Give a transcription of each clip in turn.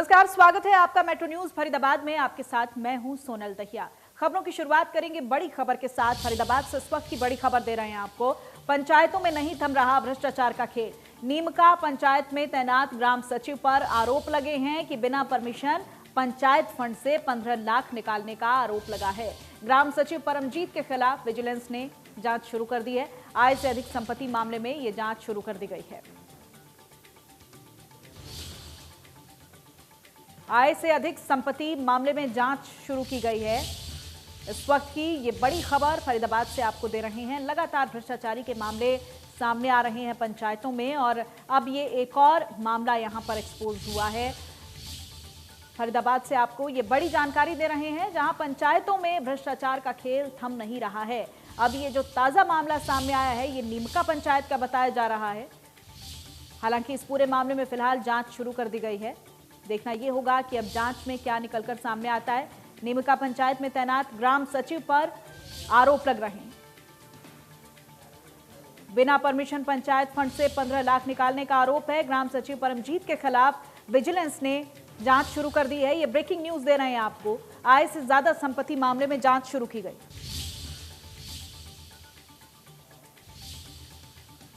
नमस्कार, स्वागत है आपका मेट्रो न्यूज फरीदाबाद में। आपके साथ मैं हूं सोनल दहिया। खबरों की शुरुआत करेंगे बड़ी खबर के साथ। फरीदाबाद से इस वक्त की बड़ी खबर दे रहे हैं आपको। पंचायतों में नहीं थम रहा भ्रष्टाचार का खेल। नीमका पंचायत में तैनात ग्राम सचिव पर आरोप लगे हैं कि बिना परमिशन पंचायत फंड से 15 लाख निकालने का आरोप लगा है। ग्राम सचिव परमजीत के खिलाफ विजिलेंस ने जांच शुरू कर दी है। आय से अधिक संपत्ति मामले में ये जांच शुरू कर दी गई है। आय से अधिक संपत्ति मामले में जांच शुरू की गई है। इस वक्त की ये बड़ी खबर फरीदाबाद से आपको दे रहे हैं। लगातार भ्रष्टाचारी के मामले सामने आ रहे हैं पंचायतों में और अब ये एक और मामला यहां पर एक्सपोज हुआ है। फरीदाबाद से आपको ये बड़ी जानकारी दे रहे हैं जहां पंचायतों में भ्रष्टाचार का खेल थम नहीं रहा है। अब ये जो ताजा मामला सामने आया है ये नीमका पंचायत का बताया जा रहा है। हालांकि इस पूरे मामले में फिलहाल जांच शुरू कर दी गई है। देखना यह होगा कि अब जांच में क्या निकलकर सामने आता है। नीमका पंचायत में तैनात ग्राम सचिव पर आरोप लग रहे हैं। बिना परमिशन पंचायत फंड से 15 लाख निकालने का आरोप है। ग्राम सचिव परमजीत के खिलाफ विजिलेंस ने जांच शुरू कर दी है। ये ब्रेकिंग न्यूज दे रहे हैं आपको। आय से ज्यादा संपत्ति मामले में जांच शुरू की गई।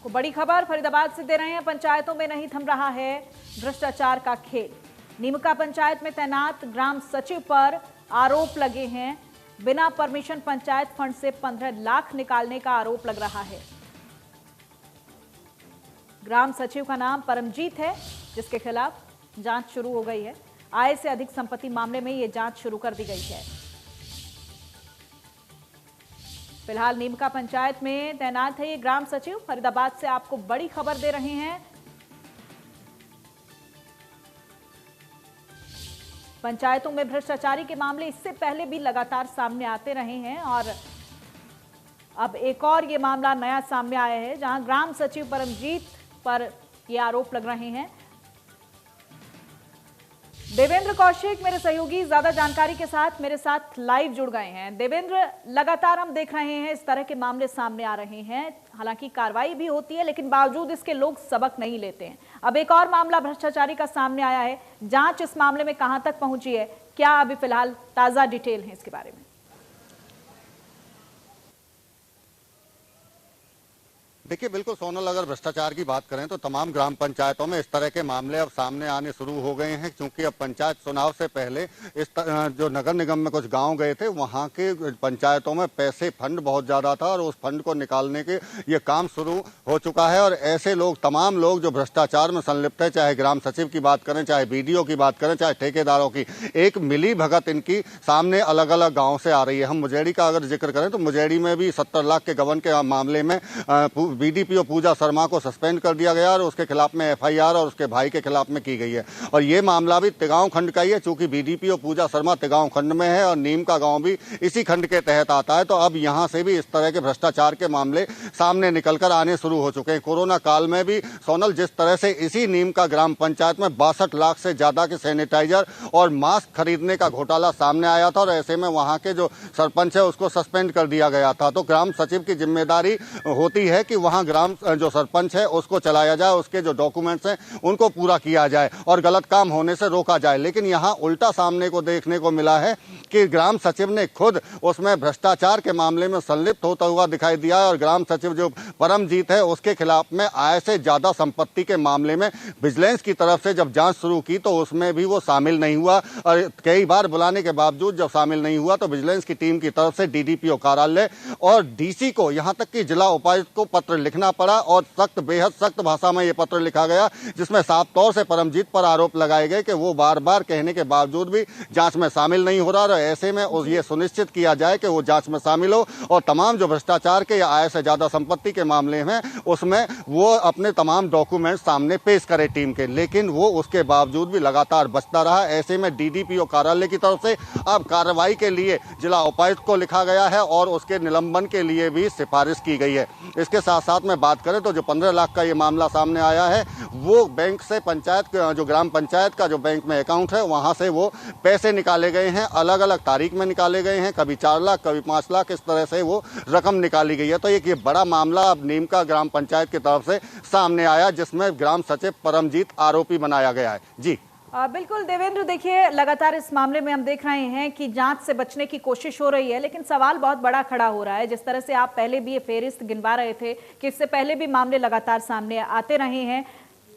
को बड़ी खबर फरीदाबाद से दे रहे हैं। पंचायतों में नहीं थम रहा है भ्रष्टाचार का खेल। नीमका पंचायत में तैनात ग्राम सचिव पर आरोप लगे हैं। बिना परमिशन पंचायत फंड से 15 लाख निकालने का आरोप लग रहा है। ग्राम सचिव का नाम परमजीत है जिसके खिलाफ जांच शुरू हो गई है। आय से अधिक संपत्ति मामले में यह जांच शुरू कर दी गई है। फिलहाल नीमका पंचायत में तैनात है ये ग्राम सचिव। फरीदाबाद से आपको बड़ी खबर दे रहे हैं। पंचायतों में भ्रष्टाचारी के मामले इससे पहले भी लगातार सामने आते रहे हैं और अब एक और ये मामला नया सामने आया है जहां ग्राम सचिव परमजीत पर ये आरोप लग रहे हैं। देवेंद्र कौशिक मेरे सहयोगी ज्यादा जानकारी के साथ मेरे साथ लाइव जुड़ गए हैं। देवेंद्र, लगातार हम देख रहे हैं इस तरह के मामले सामने आ रहे हैं। हालांकि कार्रवाई भी होती है लेकिन बावजूद इसके लोग सबक नहीं लेते हैं। अब एक और मामला भ्रष्टाचारी का सामने आया है। जांच इस मामले में कहां तक पहुंची है, क्या अभी फिलहाल ताजा डिटेल है इसके बारे में? देखिए, बिल्कुल सोनल, अगर भ्रष्टाचार की बात करें तो तमाम ग्राम पंचायतों में इस तरह के मामले अब सामने आने शुरू हो गए हैं क्योंकि अब पंचायत चुनाव से पहले जो नगर निगम में कुछ गांव गए थे वहां के पंचायतों में पैसे फंड बहुत ज़्यादा था और उस फंड को निकालने के ये काम शुरू हो चुका है। और ऐसे लोग, तमाम लोग जो भ्रष्टाचार में संलिप्त है, चाहे ग्राम सचिव की बात करें, चाहे बीडीओ की बात करें, चाहे ठेकेदारों की, एक मिली भगत इनकी सामने अलग अलग गाँव से आ रही है। हम मुजेड़ी का अगर जिक्र करें तो मुजेड़ी में भी 70 लाख के गबन के मामले में बीडीपीओ पूजा शर्मा को सस्पेंड कर दिया गया और उसके खिलाफ में एफआईआर और उसके भाई के खिलाफ में की गई है। और ये मामला भी तिगांव खंड का ही है चूंकि बीडीपीओ पूजा शर्मा तिगांव खंड में है और नीम का गांव भी इसी खंड के तहत आता है। तो अब यहां से भी इस तरह के भ्रष्टाचार के मामले सामने निकलकर आने शुरू हो चुके हैं। कोरोना काल में भी सोनल, जिस तरह से इसी नीम का ग्राम पंचायत में 62 लाख से ज्यादा के सैनिटाइजर और मास्क खरीदने का घोटाला सामने आया था और ऐसे में वहां के जो सरपंच है उसको सस्पेंड कर दिया गया था। तो ग्राम सचिव की जिम्मेदारी होती है कि वहां ग्राम जो सरपंच है उसको चलाया जाए, उसके जो डॉक्यूमेंट्स हैं उनको पूरा किया जाए और गलत काम होने से रोका जाए। लेकिन यहां उल्टा सामने को देखने को मिला है कि ग्राम सचिव ने खुद उसमें भ्रष्टाचार के मामले में संलिप्त होता हुआ दिखाई दिया है और ग्राम सचिव जो परमजीत है उसके खिलाफ में आय से ज्यादा संपत्ति के मामले में विजिलेंस की तरफ से जब जांच शुरू की तो उसमें भी वो शामिल नहीं हुआ और कई बार बुलाने के बावजूद जब शामिल नहीं हुआ तो विजिलेंस की टीम की तरफ से डीडीपीओ कार्यालय और डीसी को, यहां तक कि जिला उपायुक्त को पत्र लिखना पड़ा और सख्त, बेहद सख्त भाषा में यह पत्र लिखा गया जिसमें साफ तौर से परमजीत पर आरोप लगाए गए कि वो बार बार कहने के बावजूद भी जांच में शामिल नहीं हो रहा और ऐसे में ये सुनिश्चित किया जाए कि वो जांच में शामिल हो और तमाम जो भ्रष्टाचार के या आय से ज्यादा संपत्ति के मामले में उसमें वो अपने तमाम डॉक्यूमेंट सामने पेश करे टीम के। लेकिन वो उसके बावजूद भी लगातार बचता रहा। ऐसे में डीडीपीओ कार्यालय की तरफ से अब कार्रवाई के लिए जिला उपायुक्त को लिखा गया है और उसके निलंबन के लिए भी सिफारिश की गई है। इसके साथ साथ में बात करें तो जो 15 लाख का ये मामला सामने आया है वो बैंक से पंचायत, जो ग्राम पंचायत का जो बैंक में अकाउंट है वहां से वो पैसे निकाले गए हैं। अलग अलग तारीख में निकाले गए हैं, कभी 4 लाख, कभी 5 लाख, इस तरह से वो रकम निकाली गई है। तो एक ये बड़ा मामला अब नीमका ग्राम पंचायत की तरफ से सामने आया जिसमें ग्राम सचिव परमजीत आरोपी बनाया गया है। जी, बिल्कुल देवेंद्र, देखिए लगातार इस मामले में हम देख रहे हैं कि जांच से बचने की कोशिश हो रही है, लेकिन सवाल बहुत बड़ा खड़ा हो रहा है। जिस तरह से आप पहले भी ये फेहरिस्त गिनवा रहे थे कि इससे पहले भी मामले लगातार सामने आते रहे हैं,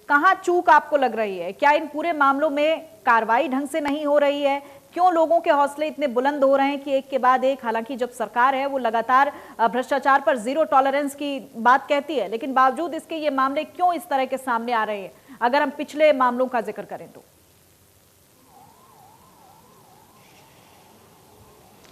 कहाँ चूक आपको लग रही है? क्या इन पूरे मामलों में कार्रवाई ढंग से नहीं हो रही है? क्यों लोगों के हौसले इतने बुलंद हो रहे हैं कि एक के बाद एक, हालांकि जब सरकार है वो लगातार भ्रष्टाचार पर जीरो टॉलरेंस की बात कहती है, लेकिन बावजूद इसके ये मामले क्यों इस तरह के सामने आ रहे हैं, अगर हम पिछले मामलों का जिक्र करें तो?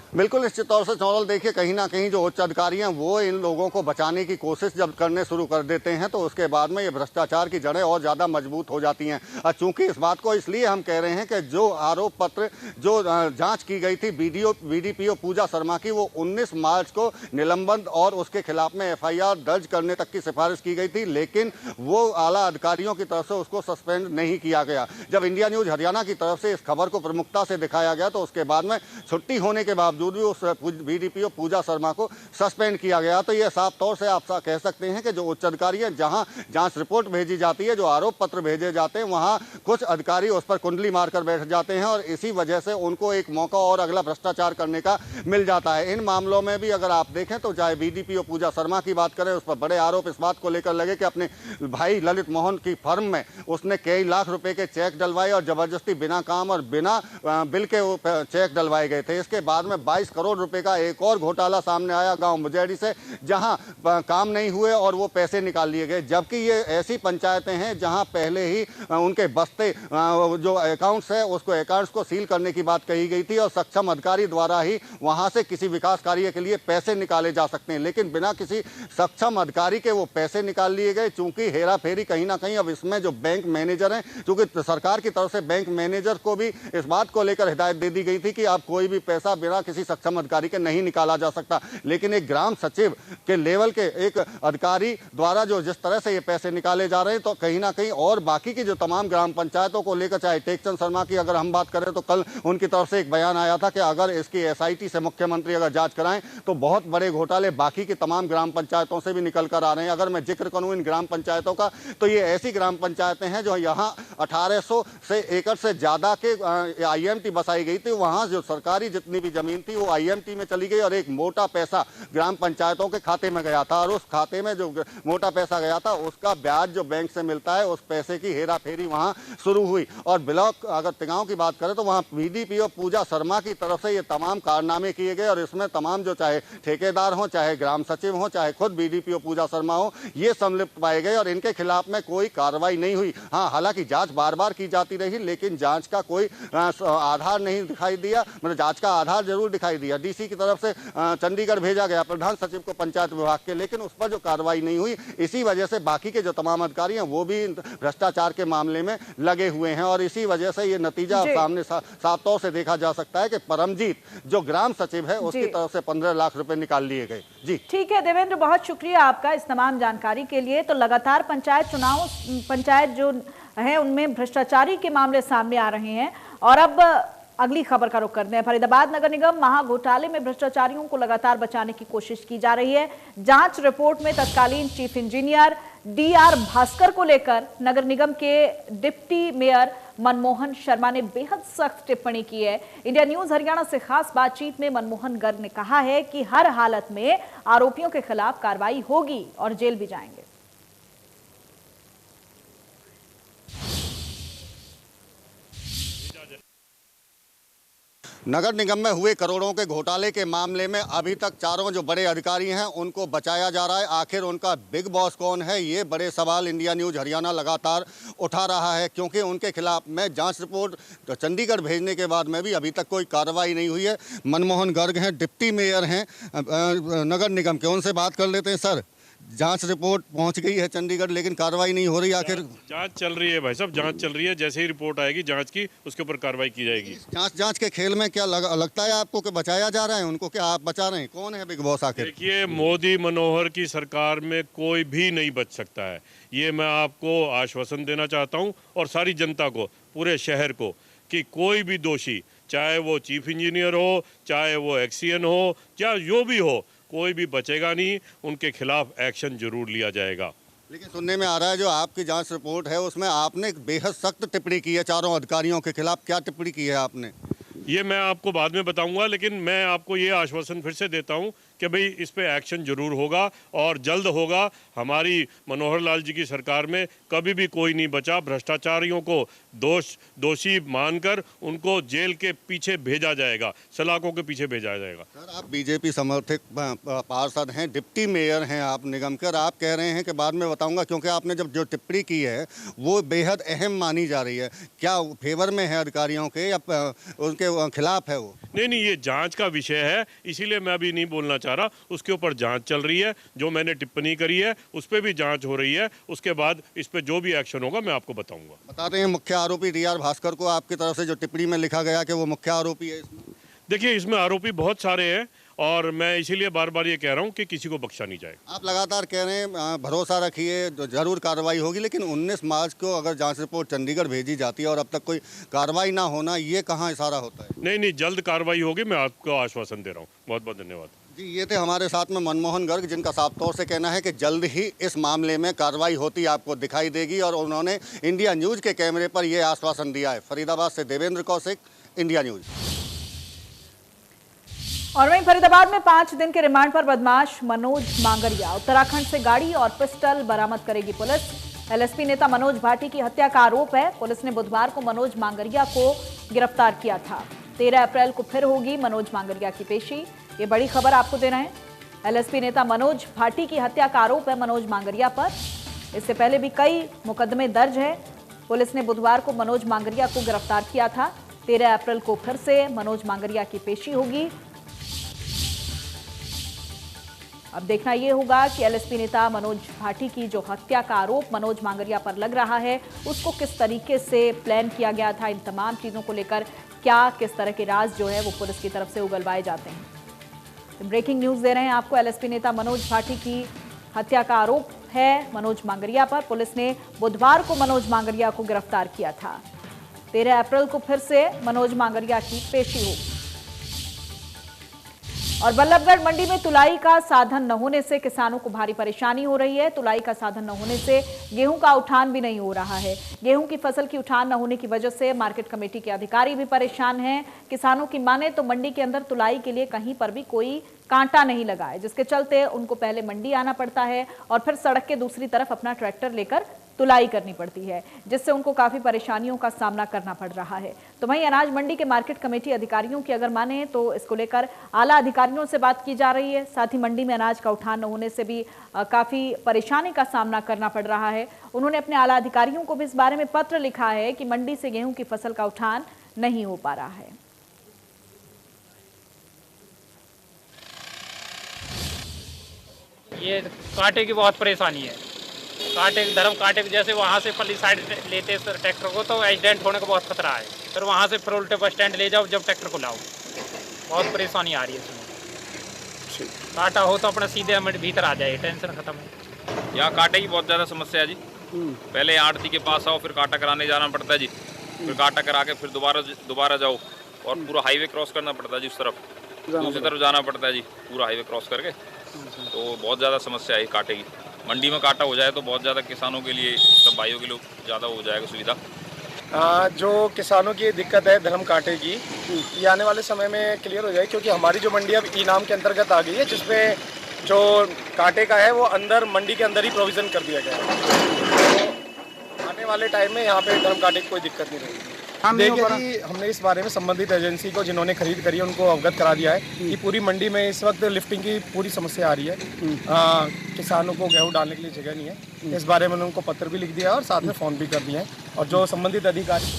बिल्कुल निश्चित तौर से चौरल, देखिए कहीं ना कहीं जो उच्च अधिकारी हैं वो इन लोगों को बचाने की कोशिश जब करने शुरू कर देते हैं तो उसके बाद में ये भ्रष्टाचार की जड़ें और ज़्यादा मजबूत हो जाती हैं। चूंकि इस बात को इसलिए हम कह रहे हैं कि जो आरोप पत्र जो जांच की गई थी बीडीपीओ पूजा शर्मा की, वो 19 मार्च को निलंबन और उसके खिलाफ में FIR दर्ज करने तक की सिफारिश की गई थी, लेकिन वो आला अधिकारियों की तरफ से उसको सस्पेंड नहीं किया गया। जब इंडिया न्यूज हरियाणा की तरफ से इस खबर को प्रमुखता से दिखाया गया तो उसके बाद में छुट्टी होने के बावजूद भी उस बीडीपीओ पूजा शर्मा को सस्पेंड किया गया। तो ये साफ तौर से आप कह सकते हैं कि जो उच्च अधिकारी हैं, जहां जांच रिपोर्ट भेजी जाती है, जो आरोप पत्र भेजे जाते हैं, वहां कुछ अधिकारी उस पर कुंडली मारकर बैठ जाते हैं और इसी वजह से उनको एक मौका और अगला भ्रष्टाचार करने का मिल जाता है। इन मामलों में भी अगर आप देखें तो चाहे बीडीपीओ पूजा शर्मा की बात करें, उस पर बड़े आरोप इस बात को लेकर लगे कि अपने भाई ललित मोहन की फर्म में उसने कई लाख रुपए के चेक डलवाए और जबरदस्ती बिना काम और बिना बिल के चेक डलवाए गए थे। इसके बाद में 22 करोड़ रुपए का एक और घोटाला सामने आया गांव मुजेड़ी से, जहां काम नहीं हुए और वो पैसे निकाल लिए गए, जबकि ये ऐसी पंचायतें हैं जहां पहले ही उनके बस्ते जो अकाउंट्स है उसको अकाउंट्स को सील करने की बात कही गई थी और सक्षम अधिकारी द्वारा ही वहां से किसी विकास कार्य के लिए पैसे निकाले जा सकते हैं, लेकिन बिना किसी सक्षम अधिकारी के वो पैसे निकाल लिए गए। चूंकि हेरा फेरी कहीं ना कहीं अब इसमें जो बैंक मैनेजर हैं, चूंकि सरकार की तरफ से बैंक मैनेजर को भी इस बात को लेकर हिदायत दे दी गई थी कि आप कोई भी पैसा बिना किसी सक्षम अधिकारी के नहीं निकाला जा सकता, लेकिन एक ग्राम सचिव के लेवल के एक अधिकारी द्वारा जो जिस तरह से ये पैसे निकाले जा रहे हैं, तो कहीं ना कहीं और बाकी की जो तमाम ग्राम पंचायतों को लेकर, चाहे टेकचंद शर्मा की अगर हम बात करें तो कल उनकी तरफ से एक बयान आया था कि अगर इसकी SIT से मुख्यमंत्री अगर जांच कराएं तो बहुत बड़े घोटाले बाकी की तमाम ग्राम पंचायतों से भी निकल कर आ रहे हैं। अगर मैं जिक्र करूं इन ग्राम पंचायतों का तो ये ऐसी ग्राम पंचायतें हैं जो यहाँ 1800 से एकड़ से ज्यादा के IMT बसाई गई थी, वहां जो सरकारी जितनी भी जमीन थी वो IMT में चली गई और एक मोटा पैसा ग्राम पंचायतों के खाते में गया था और उस खाते में जो मोटा पैसा गया था उसका ब्याज जो बैंक से मिलता है उस पैसे की हेरा फेरी वहां शुरू हुई। और ब्लॉक अगर तिगांव की बात करें तो वहां बीडीपीओ पूजा शर्मा की तरफ से ये तमाम कारनामे किए गए और इसमें तमाम जो चाहे ठेकेदार हो, चाहे ग्राम सचिव हो, चाहे खुद बीडीपीओ पूजा शर्मा हो, ये संलिप्त पाए गए और इनके खिलाफ में कोई कार्रवाई नहीं हुई। हाँ, हालांकि जांच बार बार की जाती रही, लेकिन जांच का कोई आधार नहीं दिखाई दिया, मतलब जांच का आधार जरूर दिखाई दिया। DC की तरफ से चंडीगढ़ भेजा गया प्रधान सचिव को पंचायत विभाग के, लेकिन उस पर जो कार्रवाई नहीं हुई, इसी वजह से बाकी के जो तमाम अधिकारी हैं वो भी भ्रष्टाचार के मामले में लगे हुए हैं और इसी वजह से ये नतीजा सामने साफ तौर से देखा जा सकता है कि परमजीत जो ग्राम सचिव है उसकी तरफ से 15 लाख रुपए निकाल लिए गए। जी ठीक है देवेंद्र, बहुत शुक्रिया आपका इस तमाम जानकारी के लिए। तो लगातार पंचायत जो है उनमें भ्रष्टाचारी के मामले सामने आ रहे हैं और अब अगली खबर का रुख करते हैं। फरीदाबाद नगर निगम महाघोटाले में भ्रष्टाचारियों को लगातार बचाने की कोशिश की जा रही है। जांच रिपोर्ट में तत्कालीन चीफ इंजीनियर DR भास्कर को लेकर नगर निगम के डिप्टी मेयर मनमोहन शर्मा ने बेहद सख्त टिप्पणी की है। इंडिया न्यूज हरियाणा से खास बातचीत में मनमोहन गर्ग ने कहा है कि हर हालत में आरोपियों के खिलाफ कार्रवाई होगी और जेल भी जाएंगे। नगर निगम में हुए करोड़ों के घोटाले के मामले में अभी तक चारों जो बड़े अधिकारी हैं उनको बचाया जा रहा है। आखिर उनका बिग बॉस कौन है, ये बड़े सवाल इंडिया न्यूज हरियाणा लगातार उठा रहा है, क्योंकि उनके खिलाफ में जांच रिपोर्ट चंडीगढ़ भेजने के बाद में भी अभी तक कोई कार्रवाई नहीं हुई है। मनमोहन गर्ग हैं, डिप्टी मेयर हैं नगर निगम के, उनसे बात कर लेते हैं। सर, जांच रिपोर्ट पहुंच गई है चंडीगढ़ लेकिन कार्रवाई नहीं हो रही, आखिर? जांच चल रही है भाई साहब, जांच चल रही है। जैसे ही रिपोर्ट आएगी जांच की उसके ऊपर कार्रवाई की जाएगी। जांच के खेल में क्या लगता है आपको कि बचाया जा रहा है उनको, क्या आप बचा रहे हैं? कौन है बिग बॉस आखिर? देखिए, मोदी मनोहर की सरकार में कोई भी नहीं बच सकता है, ये मैं आपको आश्वासन देना चाहता हूँ और सारी जनता को, पूरे शहर को, कि कोई भी दोषी, चाहे वो चीफ इंजीनियर हो, चाहे वो एक्सीएन हो, या जो भी हो, कोई भी बचेगा नहीं। उनके खिलाफ एक्शन जरूर लिया जाएगा। लेकिन सुनने में आ रहा है जो आपकी जांच रिपोर्ट है उसमें आपने एक बेहद सख्त टिप्पणी की है चारों अधिकारियों के खिलाफ। क्या टिप्पणी की है आपने? ये मैं आपको बाद में बताऊंगा, लेकिन मैं आपको ये आश्वासन फिर से देता हूं कि भाई इस पे एक्शन जरूर होगा और जल्द होगा। हमारी मनोहर लाल जी की सरकार में कभी भी कोई नहीं बचा। भ्रष्टाचारियों को दोषी मानकर उनको जेल के पीछे भेजा जाएगा, सलाखों के पीछे भेजा जाएगा। सर, आप बीजेपी समर्थित पार्षद हैं, डिप्टी मेयर हैं आप निगम के, और आप कह रहे हैं कि बाद में बताऊंगा, क्योंकि आपने जब जो टिप्पणी की है वो बेहद अहम मानी जा रही है। क्या फेवर में है अधिकारियों के या उनके खिलाफ है वो? नहीं, ये जांच का विषय है, इसीलिए मैं अभी नहीं बोलना चाह रहा। उसके ऊपर जांच चल रही है, जो मैंने टिप्पणी करी है उस पर भी जांच हो रही है। उसके बाद इस पे जो भी एक्शन होगा मैं आपको बताऊंगा। बताते हैं मुख्य आरोपी डी.आर. भास्कर को आपकी तरफ से जो टिप्पणी में लिखा गया कि वो मुख्य आरोपी है इसमें। देखिए, इसमें आरोपी बहुत सारे हैं और मैं इसीलिए बार बार ये कह रहा हूँ कि किसी को बख्शा नहीं जाएगा। आप लगातार कह रहे हैं भरोसा रखिए, जरूर कार्रवाई होगी, लेकिन 19 मार्च को अगर जांच रिपोर्ट चंडीगढ़ भेजी जाती है और अब तक कोई कार्रवाई ना होना, ये कहाँ इशारा होता है? नहीं, जल्द कार्रवाई होगी, मैं आपको आश्वासन दे रहा हूँ। बहुत बहुत धन्यवाद जी। ये थे हमारे साथ में मनमोहन गर्ग, जिनका साफ तौर से कहना है कि जल्द ही इस मामले में कार्रवाई होती आपको दिखाई देगी, और उन्होंने इंडिया न्यूज के कैमरे पर यह आश्वासन दिया है। फरीदाबाद से देवेंद्र कौशिक, इंडिया न्यूज। और वहीं फरीदाबाद में 5 दिन के रिमांड पर बदमाश मनोज मांगरिया। उत्तराखंड से गाड़ी और पिस्टल बरामद करेगी पुलिस। एलएसपी नेता मनोज भाटी की हत्या का आरोप है। पुलिस ने बुधवार को मनोज मांगरिया को गिरफ्तार किया था। 13 अप्रैल को फिर होगी मनोज मांगरिया की पेशी। ये बड़ी खबर आपको दे रहे हैं। एलएसपी नेता मनोज भाटी की हत्या का आरोप है मनोज मांगरिया पर। इससे पहले भी कई मुकदमे दर्ज है। पुलिस ने बुधवार को मनोज मांगरिया को गिरफ्तार किया था। 13 अप्रैल को फिर से मनोज मांगरिया की पेशी होगी। अब देखना यह होगा कि एलएसपी नेता मनोज भाटी की जो हत्या का आरोप मनोज मांगरिया पर लग रहा है, उसको किस तरीके से प्लान किया गया था। इन तमाम चीजों को लेकर क्या किस तरह के राज जो है वो पुलिस की तरफ से उगलवाए जाते हैं। तो ब्रेकिंग न्यूज दे रहे हैं आपको। एलएसपी नेता मनोज भाटी की हत्या का आरोप है मनोज मांगरिया पर। पुलिस ने बुधवार को मनोज मांगरिया को गिरफ्तार किया था। 13 अप्रैल को फिर से मनोज मांगरिया की पेशी होगी। और बल्लभगढ़ मंडी में तुलाई का साधन न होने से किसानों को भारी परेशानी हो रही है। तुलाई का साधन न होने से गेहूं का उठान भी नहीं हो रहा है। गेहूं की फसल की उठान न होने की वजह से मार्केट कमेटी के अधिकारी भी परेशान हैं। किसानों की माने तो मंडी के अंदर तुलाई के लिए कहीं पर भी कोई कांटा नहीं लगा है, जिसके चलते उनको पहले मंडी आना पड़ता है और फिर सड़क के दूसरी तरफ अपना ट्रैक्टर लेकर तुलाई करनी पड़ती है, जिससे उनको काफी परेशानियों का सामना करना पड़ रहा है। तो वहीं अनाज मंडी के मार्केट कमेटी अधिकारियों की अगर माने तो इसको लेकर आला अधिकारियों से बात की जा रही है। साथ ही मंडी में अनाज का उठान न होने से भी काफी परेशानी का सामना करना पड़ रहा है। उन्होंने अपने आला अधिकारियों को भी इस बारे में पत्र लिखा है कि मंडी से गेहूं की फसल का उठान नहीं हो पा रहा है। ये कांटे की बहुत परेशानी है। कांटे के जैसे वहाँ से पल्ली साइड लेते ट्रैक्टर को तो एक्सीडेंट होने का बहुत खतरा है। फिर वहाँ से फिर उल्टे बस स्टैंड ले जाओ जब ट्रैक्टर को लाओ, बहुत परेशानी आ रही है इसमें। कांटा हो तो अपना सीधे मिनट भीतर आ जाए, टेंशन खत्म है। यहाँ कांटे की बहुत ज़्यादा समस्या है जी। पहले आड़ती के पास आओ, फिर कांटा कराने जाना पड़ता है जी, फिर कांटा करा के फिर दोबारा जाओ और पूरा हाईवे क्रॉस करना पड़ता है जी। उस तरफ दूसरी तरफ जाना पड़ता है जी, पूरा हाईवे क्रॉस करके। तो बहुत ज़्यादा समस्या है कांटे की। मंडी में कांटा हो जाए तो बहुत ज़्यादा किसानों के लिए, सब भाइयों के लिए ज़्यादा हो जाएगा सुविधा। जो किसानों की दिक्कत है धर्म कांटे की, ये आने वाले समय में क्लियर हो जाएगी, क्योंकि हमारी जो मंडी अब इनाम के अंतर्गत आ गई है, जिसमें जो कांटे का है वो अंदर मंडी के अंदर ही प्रोविज़न कर दिया गया है। तो आने वाले टाइम में यहाँ पे धर्म कांटे की कोई दिक्कत नहीं रहेगी। देखिए जी, हमने इस बारे में संबंधित एजेंसी को जिन्होंने खरीद करी है उनको अवगत करा दिया है कि पूरी मंडी में इस वक्त लिफ्टिंग की पूरी समस्या आ रही है। किसानों को गेहूं डालने के लिए जगह नहीं है। इस बारे में उनको पत्र भी लिख दिया है और साथ में फ़ोन भी कर दिए हैं, और जो संबंधित अधिकारी।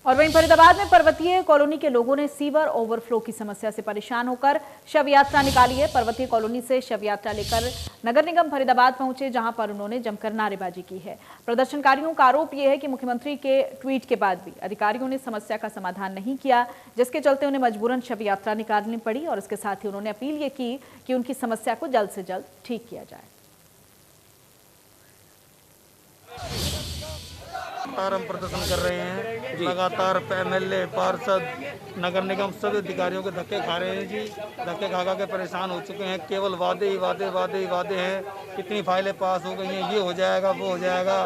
और वहीं फरीदाबाद में पर्वतीय कॉलोनी के लोगों ने सीवर ओवरफ्लो की समस्या से परेशान होकर शव यात्रा निकाली है। पर्वतीय कॉलोनी से शव यात्रा लेकर नगर निगम फरीदाबाद पहुंचे, जहां पर उन्होंने जमकर नारेबाजी की है। प्रदर्शनकारियों का आरोप यह है कि मुख्यमंत्री के ट्वीट के बाद भी अधिकारियों ने समस्या का समाधान नहीं किया, जिसके चलते उन्हें मजबूरन शव यात्रा निकालनी पड़ी। और इसके साथ ही उन्होंने अपील ये की कि उनकी समस्या को जल्द से जल्द ठीक किया जाए। लगातार हम प्रदर्शन कर रहे हैं, लगातार MLA, पार्षद, नगर निगम सभी अधिकारियों के धक्के खा रहे हैं जी। धक्के खा के परेशान हो चुके हैं। केवल वादे ही वादे, वादे ही वादे हैं। कितनी फाइलें पास हो गई हैं, ये हो जाएगा, वो हो जाएगा,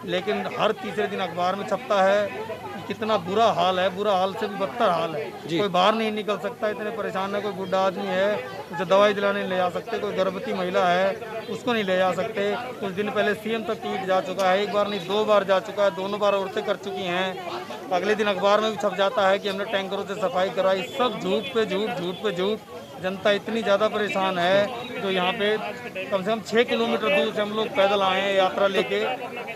लेकिन हर तीसरे दिन अखबार में छपता है कितना बुरा हाल है, बुरा हाल से भी बदतर हाल है। कोई बाहर नहीं निकल सकता, इतने परेशान है। कोई बुढ़ा आदमी है उसे दवाई दिलाने नहीं ले जा सकते, कोई गर्भवती महिला है उसको नहीं ले जा सकते। कुछ दिन पहले CM तक ट्वीट जा चुका है, एक बार नहीं 2 बार जा चुका है, दोनों बार औरतें कर चुकी हैं। अगले दिन अखबार में भी छप जाता है कि हमने टैंकरों से सफाई कराई। सब झूठ पे झूठ, झूठ पे झूठ। जनता इतनी ज़्यादा परेशान है जो यहाँ पे कम से कम 6 किलोमीटर दूर से हम लोग पैदल आए हैं यात्रा लेके।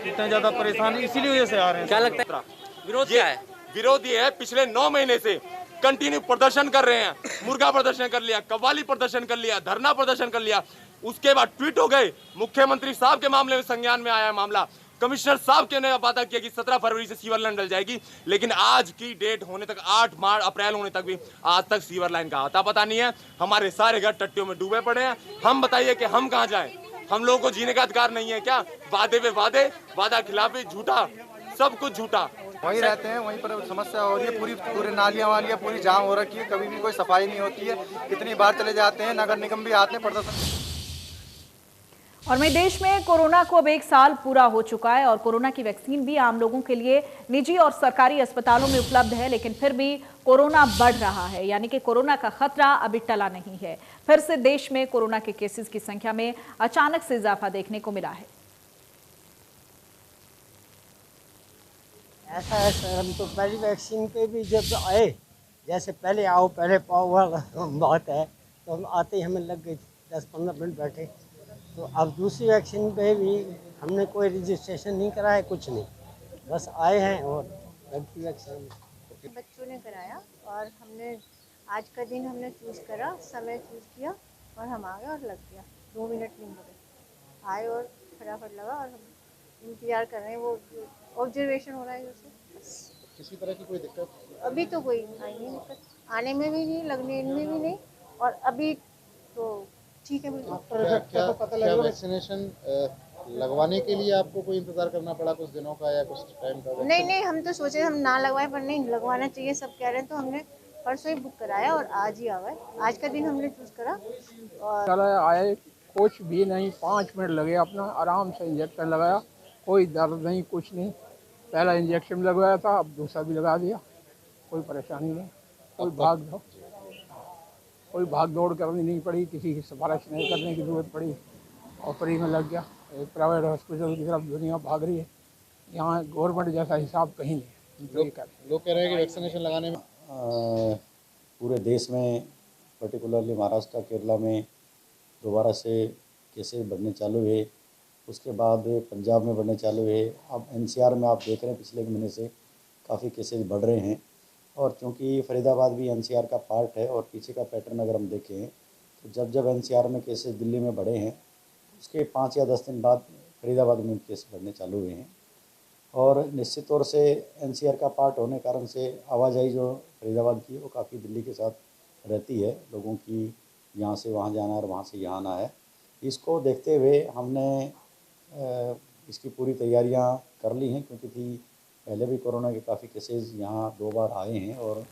इतना ज़्यादा परेशान इसीलिए वजह से आ रहे हैं। क्या लगता है विरोध क्या है? विरोधी है, पिछले 9 महीने से कंटिन्यू प्रदर्शन कर रहे हैं। मुर्गा प्रदर्शन कर लिया, कव्वाली प्रदर्शन कर लिया, धरना प्रदर्शन कर लिया। उसके बाद ट्वीट हो गए, मुख्यमंत्री साहब के मामले में संज्ञान में आया है मामला। कमिश्नर साहब के ने वादा किया कि 17 फरवरी से सीवर लाइन डल जाएगी, लेकिन आज की डेट होने तक 8 अप्रैल होने तक भी आज तक सीवर लाइन का आता पता नहीं है। हमारे सारे घर टट्टियों में डूबे पड़े हैं। हम बताइए कि हम कहाँ जाएं? हम लोगों को जीने का अधिकार नहीं है क्या? वादे पे वादे, वादा खिलाफी, झूठा, सब कुछ झूठा। वहीं रहते हैं, वहीं पर समस्या हो रही है। पूरी नालियाँ वालियाँ पूरी जाम हो रखी है, कभी भी कोई सफाई नहीं होती है। कितनी बार चले जाते हैं, नगर निगम भी आते हैं प्रदर्शन। और वहीं देश में कोरोना को अब 1 साल पूरा हो चुका है और कोरोना की वैक्सीन भी आम लोगों के लिए निजी और सरकारी अस्पतालों में उपलब्ध है, लेकिन फिर भी कोरोना बढ़ रहा है, यानी कि कोरोना का खतरा अभी टला नहीं है। फिर से देश में कोरोना के केसेस की संख्या में अचानक से इजाफा देखने को मिला है। ऐसा है सर, हम तो पहली वैक्सीन पे भी जब आए, जैसे पहले आओ पहले पाओ वाला बात है, तो हम आते ही हमें लग गई 10-15 मिनट बैठे। तो अब दूसरी वैक्सीन पे भी हमने कोई रजिस्ट्रेशन नहीं करा है, कुछ नहीं, बस आए हैं और लगती वैक्सीन। बच्चों ने कराया और हमने आज का दिन हमने चूज़ करा, समय चूज़ किया और हम आ गए और लग गया। 2 मिनट नहीं लगे, आए और फटाफट लगा और हम इंतजार कर रहे हैं। वो ऑब्जर्वेशन हो रहा है जैसे। किसी तरह की कोई दिक्कत अभी तो कोई आई नहीं दिक्कत, आने में भी नहीं, लगने में भी नहीं, और अभी तो ठीक है बिल्कुल। क्या वैक्सीनेशन लगवाने के लिए आपको कोई इंतजार करना पड़ा कुछ दिनों का या कुछ टाइम का? नहीं, हम तो सोचे हम ना लगवाए, पर नहीं लगवाना चाहिए, सब कह रहे हैं, तो हमने परसों ही बुक कराया और आज ही आ गए। आज का दिन हमने चूज करा और चला आए, कुछ भी नहीं, 5 मिनट लगे, अपना आराम से इंजेक्शन लगाया, कोई दर्द नहीं, कुछ नहीं। पहला इंजेक्शन लगवाया था, अब दूसरा भी लगा दिया, कोई परेशानी नहीं, कोई भाग दौड़ करनी नहीं पड़ी, किसी की सिफारिश नहीं करने की जरूरत पड़ी और फ्री में लग गया। एक प्राइवेट हॉस्पिटल की तरफ दुनिया भाग रही है, यहाँ गवर्नमेंट जैसा हिसाब कहीं नहीं। लोग कह रहे हैं कि वैक्सीनेशन लगाने में पूरे देश में, पर्टिकुलरली महाराष्ट्र, केरला में दोबारा से केसेस बढ़ने चालू है, उसके बाद पंजाब में बढ़ने चालू है। अब NCR में आप देख रहे हैं पिछले एक महीने से काफ़ी केसेस बढ़ रहे हैं, और चूँकि फरीदाबाद भी NCR का पार्ट है और पीछे का पैटर्न अगर हम देखें तो जब NCR में केसेस दिल्ली में बढ़े हैं, उसके 5 या 10 दिन बाद फरीदाबाद में केस बढ़ने चालू हुए हैं। और निश्चित तौर से NCR का पार्ट होने कारण से आवाजाही जो फरीदाबाद की वो काफ़ी दिल्ली के साथ रहती है, लोगों की यहाँ से वहाँ जाना और वहाँ से यहाँ आना है। इसको देखते हुए हमने इसकी पूरी तैयारियां कर ली हैं, क्योंकि पहले भी कोरोना के काफ़ी केसेस यहाँ 2 बार आए हैं और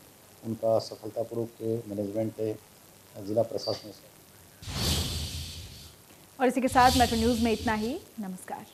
उनका सफलतापूर्वक मैनेजमेंट जिला प्रशासन से। और इसी के साथ मेट्रो न्यूज़ में इतना ही। नमस्कार।